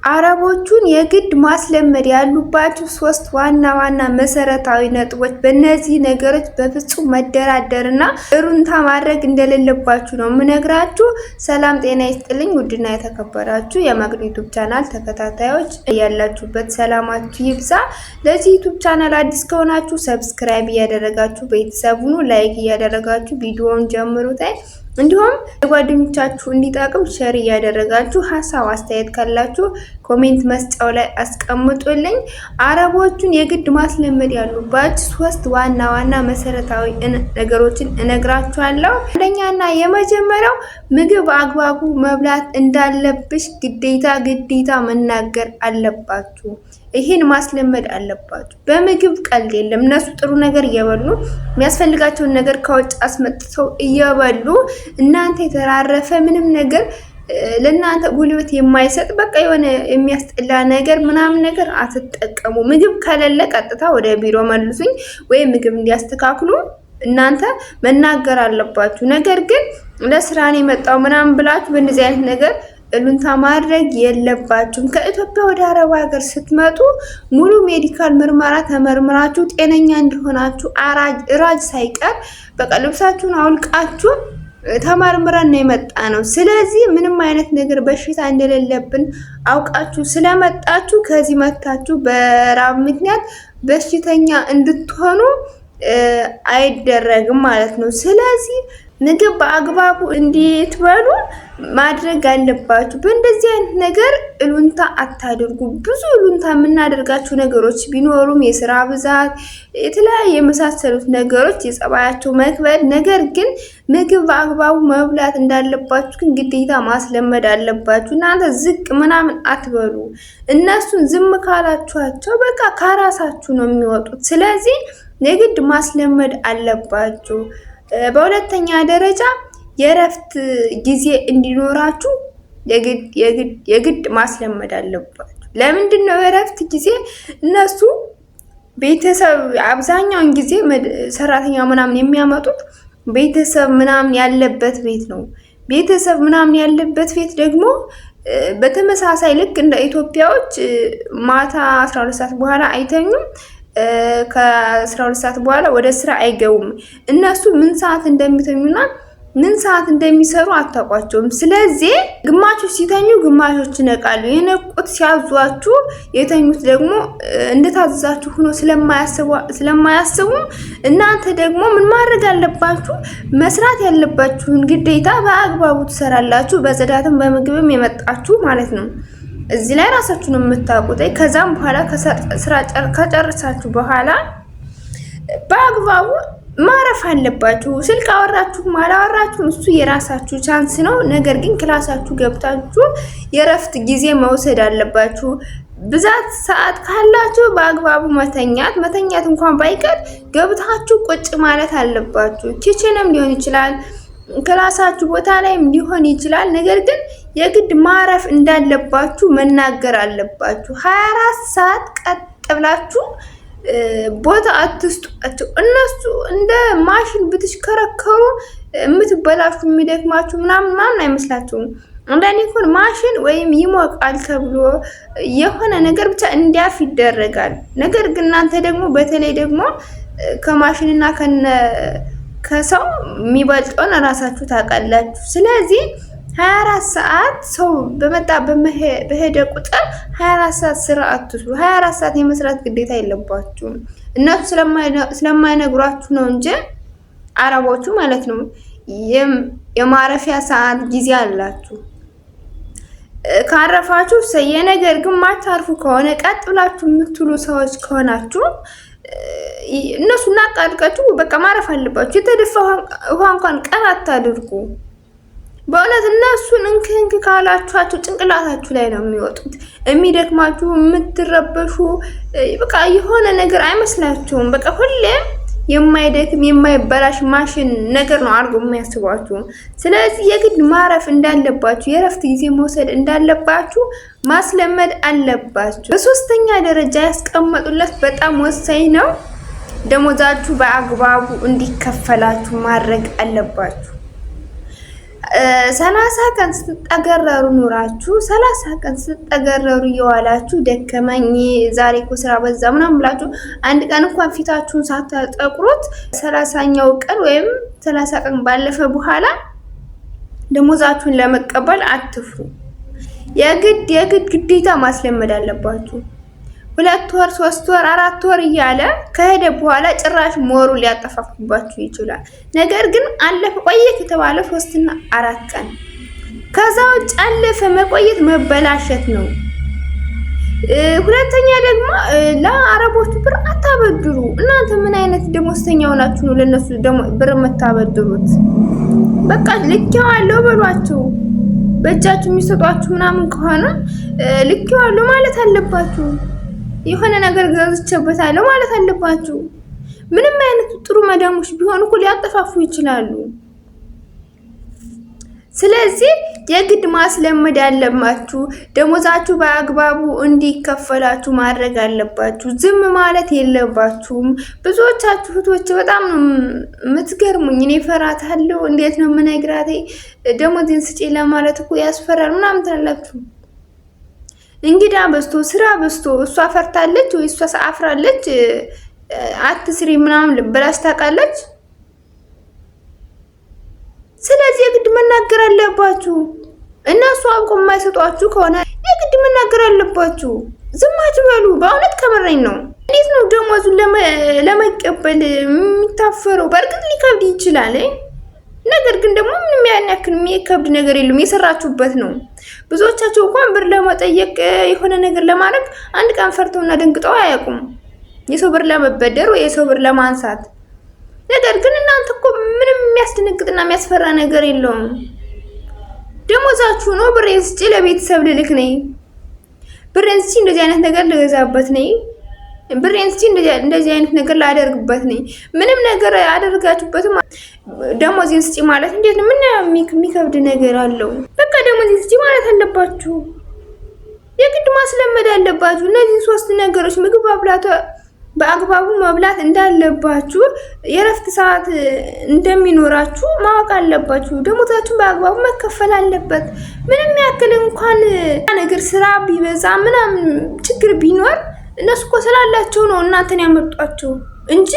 አረቦቹን የግድ ማስለመድ ያሉባችሁ ሶስት ዋና መሰረታዊ ነጥቦች። በእነዚህ ነገሮች በፍጹም መደራደርና እሩንታ ማድረግ እንደሌለባችሁ ነው የምነግራችሁ። ሰላም ጤና ይስጥልኝ ውድና የተከበራችሁ የመቅዲ ዩቲዩብ ቻናል ተከታታዮች ያላችሁበት ሰላማችሁ ይብዛ። ለዚህ ዩቲዩብ ቻናል አዲስ ከሆናችሁ ሰብስክራይብ እያደረጋችሁ ቤተሰብ ሁኑ፣ ላይክ እያደረጋችሁ ቪዲዮውን ጀምሩት። እንዲሁም ለጓደኞቻችሁ እንዲጠቅም ሼር እያደረጋችሁ ሐሳብ አስተያየት ካላችሁ ኮሜንት መስጫው ላይ አስቀምጡልኝ። አረቦቹን የግድ ማስለመድ ያሉባችሁ ሶስት ዋና መሰረታዊ ነገሮችን እነግራችኋለሁ። አንደኛና የመጀመሪያው ምግብ አግባቡ መብላት እንዳለብሽ ግዴታ መናገር አለባችሁ። ይሄን ማስለመድ አለባችሁ። በምግብ ቀልድ የለም። እነሱ ጥሩ ነገር እየበሉ የሚያስፈልጋቸውን ነገር ከውጭ አስመጥተው እየበሉ እናንተ የተራረፈ ምንም ነገር ለእናንተ ጉልበት የማይሰጥ በቃ የሆነ የሚያስጠላ ነገር ምናምን ነገር አትጠቀሙ። ምግብ ከሌለ ቀጥታ ወደ ቢሮ መልሱኝ ወይ ምግብ እንዲያስተካክሉ እናንተ መናገር አለባችሁ። ነገር ግን ለስራ ነው የመጣው ምናምን ብላችሁ በእንደዚህ አይነት ነገር እሉንታ ማድረግ የለባችሁም። ከኢትዮጵያ ወደ አረብ ሀገር ስትመጡ ሙሉ ሜዲካል ምርመራ ተመርምራችሁ ጤነኛ እንደሆናችሁ ራጅ ሳይቀር በቃ ልብሳችሁን አውልቃችሁ ተመርምረን ነው የመጣ ነው። ስለዚህ ምንም አይነት ነገር በሽታ እንደሌለብን አውቃችሁ ስለመጣችሁ ከዚህ መታችሁ በራብ ምክንያት በሽተኛ እንድትሆኑ አይደረግም ማለት ነው። ስለዚህ ምግብ በአግባቡ እንድትበሉ ማድረግ አለባችሁ። በእንደዚህ አይነት ነገር እሉንታ አታድርጉ። ብዙ እሉንታ የምናደርጋቸው ነገሮች ቢኖሩም የስራ ብዛት፣ የተለያየ የመሳሰሉት ነገሮች የጸባያቸው መክበድ፣ ነገር ግን ምግብ በአግባቡ መብላት እንዳለባችሁ ግን ግዴታ ማስለመድ አለባችሁ። እናንተ ዝቅ ምናምን አትበሉ። እነሱን ዝም ካላችኋቸው በቃ ከራሳችሁ ነው የሚወጡት። ስለዚህ የግድ ማስለመድ አለባችሁ። በሁለተኛ ደረጃ የእረፍት ጊዜ እንዲኖራችሁ የግድ ማስለመድ አለባችሁ። ለምንድን ነው የእረፍት ጊዜ? እነሱ ቤተሰብ አብዛኛውን ጊዜ ሰራተኛ ምናምን የሚያመጡት ቤተሰብ ምናምን ያለበት ቤት ነው። ቤተሰብ ምናምን ያለበት ቤት ደግሞ በተመሳሳይ ልክ እንደ ኢትዮጵያዎች ማታ 12 ሰዓት በኋላ አይተኙም። ከ12 ሰዓት በኋላ ወደ ስራ አይገቡም። እነሱ ምን ሰዓት እንደሚተኙና ምን ሰዓት እንደሚሰሩ አታውቋቸውም። ስለዚህ ግማሾች ሲተኙ ግማሾች ይነቃሉ። የነቁት ሲያዟችሁ፣ የተኙት ደግሞ እንደታዘዛችሁ ሆኖ ስለማያስቡ እናንተ ደግሞ ምን ማድረግ አለባችሁ? መስራት ያለባችሁን ግዴታ በአግባቡ ትሰራላችሁ። በጽዳትም በምግብም የመጣችሁ ማለት ነው። እዚህ ላይ ራሳችሁን የምታውቁት። ከዛም በኋላ ስራ ከጨረሳችሁ በኋላ በአግባቡ ማረፍ አለባችሁ። ስልክ አወራችሁም አላወራችሁም እሱ የራሳችሁ ቻንስ ነው። ነገር ግን ክላሳችሁ ገብታችሁ የእረፍት ጊዜ መውሰድ አለባችሁ። ብዛት ሰዓት ካላችሁ በአግባቡ መተኛት እንኳን ባይቀር ገብታችሁ ቁጭ ማለት አለባችሁ። ኪችንም ሊሆን ይችላል፣ ክላሳችሁ ቦታ ላይም ሊሆን ይችላል። ነገር ግን የግድ ማረፍ እንዳለባችሁ መናገር አለባችሁ። 24 ሰዓት ቀጥ ብላችሁ ቦታ አትስጧቸው። እነሱ እንደ ማሽን ብትሽከረከሩ የምትበላሹ የሚደክማችሁ ምናምን አይመስላችሁም። አንዳንዴ እንኳን ማሽን ወይም ይሞቃል ተብሎ የሆነ ነገር ብቻ እንዲያፍ ይደረጋል። ነገር ግን እናንተ ደግሞ በተለይ ደግሞ ከማሽንና ከሰው የሚበልጠውን ራሳችሁ ታውቃላችሁ። ስለዚህ 24 ሰዓት ሰው በሄደ ቁጥር 24 ሰዓት ስራ አትስሩ። 24 ሰዓት የመስራት ግዴታ የለባችሁም። እነሱ ስለማይነግሯችሁ ነው እንጂ አረቦቹ ማለት ነው የማረፊያ ሰዓት ጊዜ አላችሁ። ካረፋችሁ ነገር ግን ማታርፉ ከሆነ ቀጥ ብላችሁ የምትሉ ሰዎች ከሆናችሁ እነሱ እናቃልቃችሁ በቃ ማረፍ አለባችሁ። የተደፋ ውሃ እንኳን ቀን አታድርጉ። በእውነት እነሱን እንክንክ ካላችኋቸው ጭንቅላታችሁ ላይ ነው የሚወጡት። የሚደክማችሁ የምትረበሹ በቃ የሆነ ነገር አይመስላችሁም። በቃ ሁሌም የማይደክም የማይበላሽ ማሽን ነገር ነው አድርጎ የሚያስቧችሁ። ስለዚህ የግድ ማረፍ እንዳለባችሁ፣ የእረፍት ጊዜ መውሰድ እንዳለባችሁ ማስለመድ አለባችሁ። በሶስተኛ ደረጃ ያስቀመጡለት በጣም ወሳኝ ነው። ደሞዛችሁ በአግባቡ እንዲከፈላችሁ ማድረግ አለባችሁ። 30 ቀን ስትጠገረሩ ኑራችሁ 30 ቀን ስትጠገረሩ እየዋላችሁ ደከመኝ ዛሬ እኮ ስራ በዛ ምናምን ብላችሁ አንድ ቀን እንኳን ፊታችሁን ሳታጠቁሩት 30ኛው ቀን ወይም 30 ቀን ባለፈ በኋላ ደሞዛችሁን ለመቀበል አትፍሩ። የግድ ግዴታ ማስለመድ አለባችሁ። 2 ወር 3 ወር 4 ወር እያለ ከሄደ በኋላ ጭራሽ ሞሩ ሊያጠፋፍባችሁ ይችላል። ነገር ግን አለፈ ቆየ ከተባለ 3 እና 4 ቀን ከዛው ጫለፈ መቆየት መበላሸት ነው። ሁለተኛ ደግሞ ለአረቦቹ ብር አታበድሩ። እናንተ ምን አይነት ደሞዝተኛ ሆናችሁ ነው ለነሱ ብር የምታበድሩት? በቃ ልኬዋለሁ በሏቸው። በእጃችሁ የሚሰጧችሁ ምናምን ከሆነ ልኬዋለሁ ማለት አለባችሁ። የሆነ ነገር ገዝቼበታለሁ ማለት አለባችሁ። ምንም አይነት ጥሩ መዳሞች ቢሆኑ እኮ ሊያጠፋፉ ይችላሉ። ስለዚህ የግድ ማስለመድ ያለባችሁ ደሞዛችሁ በአግባቡ እንዲከፈላችሁ ማድረግ አለባችሁ። ዝም ማለት የለባችሁም። ብዙዎቻችሁ እህቶች በጣም የምትገርሙኝ። እኔ እፈራታለሁ። እንዴት ነው የምነግራት? ደሞዜን ስጪ ለማለት እኮ ያስፈራል ምናምን ትላላችሁ። እንግዳ በዝቶ ስራ በዝቶ እሷ ፈርታለች ወይ እሷ አፍራለች አትስሪ ምናምን ብላሽ ታውቃለች። ስለዚህ የግድ መናገር አለባችሁ። እነሱ አውቀው የማይሰጧችሁ ከሆነ የግድ መናገር አለባችሁ። ዝም አትበሉ። በእውነት ከመረኝ ነው። እንዴት ነው ደሞዙን ለመቀበል የሚታፈረው? በእርግጥ ሊከብድ ይችላል። ነገር ግን ደግሞ ምንም ያናክል የሚከብድ ነገር የለም። የሰራችሁበት ነው። ብዙዎቻችሁ እንኳን ብር ለመጠየቅ የሆነ ነገር ለማድረግ አንድ ቀን ፈርተውና ደንግጠው አያውቁም። የሰው ብር ለመበደር ወይ የሰው ብር ለማንሳት። ነገር ግን እናንተ እኮ ምንም የሚያስደነግጥና የሚያስፈራ ነገር የለውም። ደሞዛችሁ ነው። ብሬን ስጪ ለቤተሰብ ልልክ ነኝ፣ ብሬን ስጪ እንደዚህ አይነት ነገር ልገዛበት ነኝ፣ ብሬን ስጪ እንደዚህ አይነት ነገር ላደርግበት ነኝ። ምንም ነገር አደርጋችሁበትም ደሞዜን ስጪ ማለት እንዴት ነው? ምን የሚከብድ ነገር አለው? በቃ ደሞዜን ስጪ ማለት አለባችሁ። የግድ ማስለመድ አለባችሁ። እነዚህ 3 ነገሮች ምግብ ማብላቱ በአግባቡ መብላት እንዳለባችሁ፣ የረፍት ሰዓት እንደሚኖራችሁ ማወቅ አለባችሁ። ደሞዛችሁን በአግባቡ መከፈል አለበት። ምንም ያክል እንኳን ነገር ስራ ቢበዛ ምናምን ችግር ቢኖር እነሱ እኮ ስላላቸው ነው እናንተን ያመጧቸው እንጂ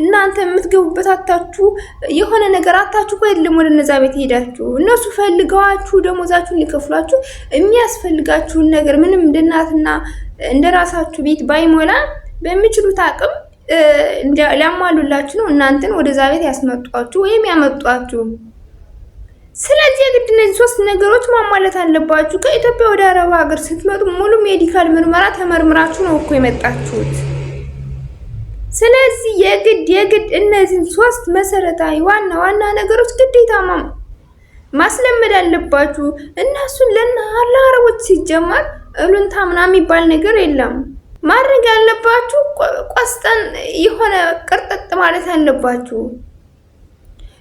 እናንተ የምትገቡበት አታችሁ የሆነ ነገር አታችሁ ወይ አይደለም ወደ እነዛ ቤት ሄዳችሁ። እነሱ ፈልገዋችሁ ደሞዛችሁን ሊከፍሏችሁ የሚያስፈልጋችሁን ነገር ምንም እንደናትና እንደራሳችሁ ቤት ባይሞላ በሚችሉት አቅም ሊያሟሉላችሁ ነው እናንተን ወደዛ ቤት ያስመጧችሁ ወይም ያመጧችሁ። ስለዚህ የግድ እነዚህ 3 ነገሮች ማሟላት አለባችሁ። ከኢትዮጵያ ወደ አረብ ሀገር ስትመጡ ሙሉ ሜዲካል ምርመራ ተመርምራችሁ ነው እኮ የመጣችሁት። ስለዚህ የግድ እነዚህን 3 መሰረታዊ ዋና ነገሮች ግዴታ ማስለመድ አለባችሁ። እነሱን ለአረቦች ሲጀመር እሉንታ ምናምን የሚባል ነገር የለም። ማድረግ ያለባችሁ ቆስጠን የሆነ ቅርጥጥ ማለት አለባችሁ።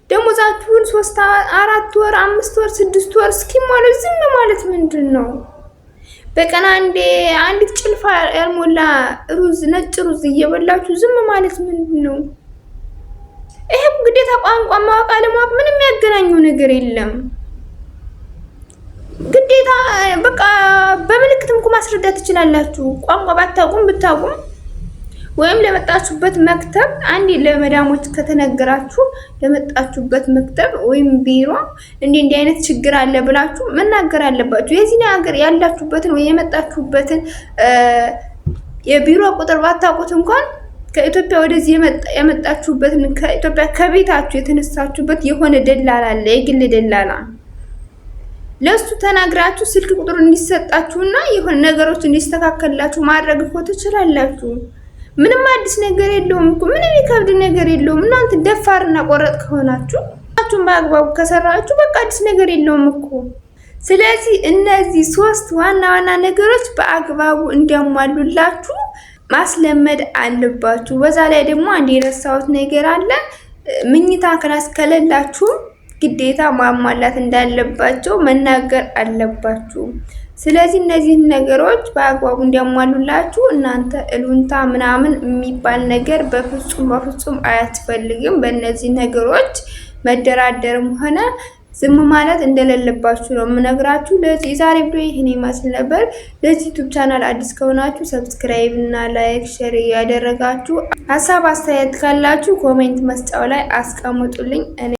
ደሞዛችሁን 3 4 ወር 5 ወር 6 ወር እስኪሞላ ዝም ማለት ምንድን ነው? በቀን አንዲት ጭልፋ ያልሞላ ሩዝ ነጭ ሩዝ እየበላችሁ ዝም ማለት ምንድን ነው? ይሄ ግዴታ ቋንቋ ማወቅ አለማወቅ ምንም ያገናኘው ነገር የለም። ግዴታ በቃ በምልክትም እኮ ማስረዳት ትችላላችሁ። ቋንቋ ባታውቁም ብታውቁም ወይም ለመጣችሁበት መክተብ አንዴ ለመዳሞች ከተነገራችሁ ለመጣችሁበት መክተብ ወይም ቢሮ እንዲህ አይነት ችግር አለ ብላችሁ መናገር አለባችሁ። የዚህ ሀገር ያላችሁበትን ወይ የመጣችሁበትን የቢሮ ቁጥር ባታውቁት እንኳን ከኢትዮጵያ ወደዚህ የመጣችሁበትን ከኢትዮጵያ ከቤታችሁ የተነሳችሁበት የሆነ ደላላ አለ፣ የግል ደላላ። ለሱ ተናግራችሁ ስልክ ቁጥር እንዲሰጣችሁና የሆነ ነገሮች እንዲስተካከልላችሁ ማድረግ እኮ ትችላላችሁ። ምንም አዲስ ነገር የለውም እኮ ምንም የሚከብድ ነገር የለውም። እናንተ ደፋርና ቆረጥ ከሆናችሁ በአግባቡ ከሰራችሁ በቃ አዲስ ነገር የለውም እኮ። ስለዚህ እነዚህ 3 ዋና ነገሮች በአግባቡ እንዲያሟሉላችሁ ማስለመድ አለባችሁ። በዛ ላይ ደግሞ አንድ የረሳሁት ነገር አለ። ምኝታ ክላስ ከሌላችሁ ግዴታ ማሟላት እንዳለባቸው መናገር አለባችሁ። ስለዚህ እነዚህ ነገሮች በአግባቡ እንዲያሟሉላችሁ እናንተ እሉንታ ምናምን የሚባል ነገር በፍጹም አያስፈልግም። በእነዚህ ነገሮች መደራደርም ሆነ ዝም ማለት እንደሌለባችሁ ነው የምነግራችሁ። ለዚህ የዛሬ ቪዲዮ ይሄን ይመስል ነበር። ለዚህ ዩቲዩብ ቻናል አዲስ ከሆናችሁ ሰብስክራይብ እና ላይክ ሼር ያደረጋችሁ ሀሳብ አስተያየት ካላችሁ ኮሜንት መስጫው ላይ አስቀምጡልኝ።